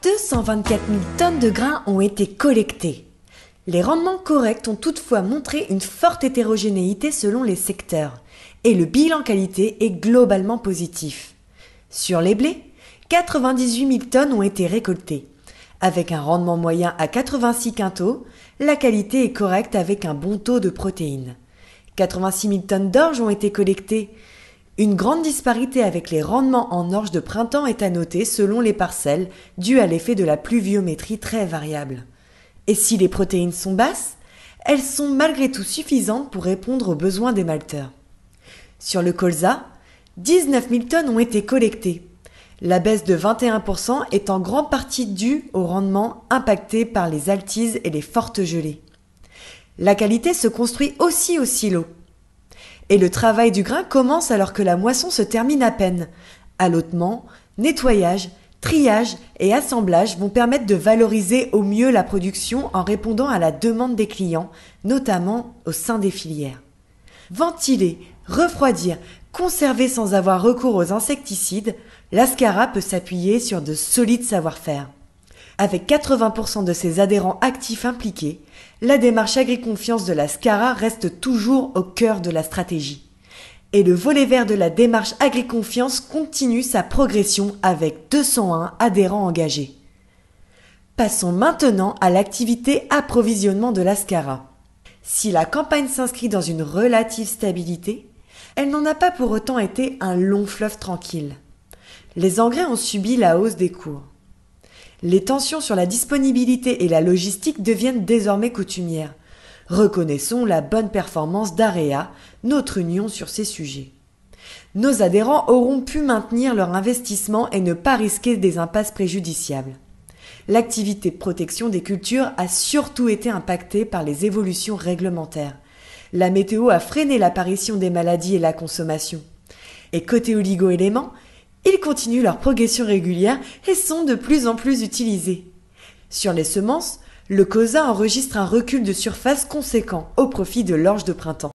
224 000 tonnes de grains ont été collectées. Les rendements corrects ont toutefois montré une forte hétérogénéité selon les secteurs et le bilan qualité est globalement positif. Sur les blés, 98 000 tonnes ont été récoltées. Avec un rendement moyen à 86 quintaux, la qualité est correcte avec un bon taux de protéines. 86 000 tonnes d'orge ont été collectées. Une grande disparité avec les rendements en orge de printemps est à noter selon les parcelles, due à l'effet de la pluviométrie très variable. Et si les protéines sont basses, elles sont malgré tout suffisantes pour répondre aux besoins des malteurs. Sur le colza, 19 000 tonnes ont été collectées. La baisse de 21% est en grande partie due au rendement impacté par les altises et les fortes gelées. La qualité se construit aussi au silo. Et le travail du grain commence alors que la moisson se termine à peine. Allotement, nettoyage, triage et assemblage vont permettre de valoriser au mieux la production en répondant à la demande des clients, notamment au sein des filières. Ventiler, refroidir, conserver sans avoir recours aux insecticides, l'Ascara peut s'appuyer sur de solides savoir-faire. Avec 80% de ses adhérents actifs impliqués, la démarche Agriconfiance de l'Ascara reste toujours au cœur de la stratégie. Et le volet vert de la démarche Agriconfiance continue sa progression avec 201 adhérents engagés. Passons maintenant à l'activité approvisionnement de l'Ascara. Si la campagne s'inscrit dans une relative stabilité, elle n'en a pas pour autant été un long fleuve tranquille. Les engrais ont subi la hausse des cours. Les tensions sur la disponibilité et la logistique deviennent désormais coutumières. Reconnaissons la bonne performance d'Area, notre union sur ces sujets. Nos adhérents auront pu maintenir leur investissement et ne pas risquer des impasses préjudiciables. L'activité de protection des cultures a surtout été impactée par les évolutions réglementaires. La météo a freiné l'apparition des maladies et la consommation. Et côté oligo-éléments, ils continuent leur progression régulière et sont de plus en plus utilisés. Sur les semences, le colza enregistre un recul de surface conséquent au profit de l'orge de printemps.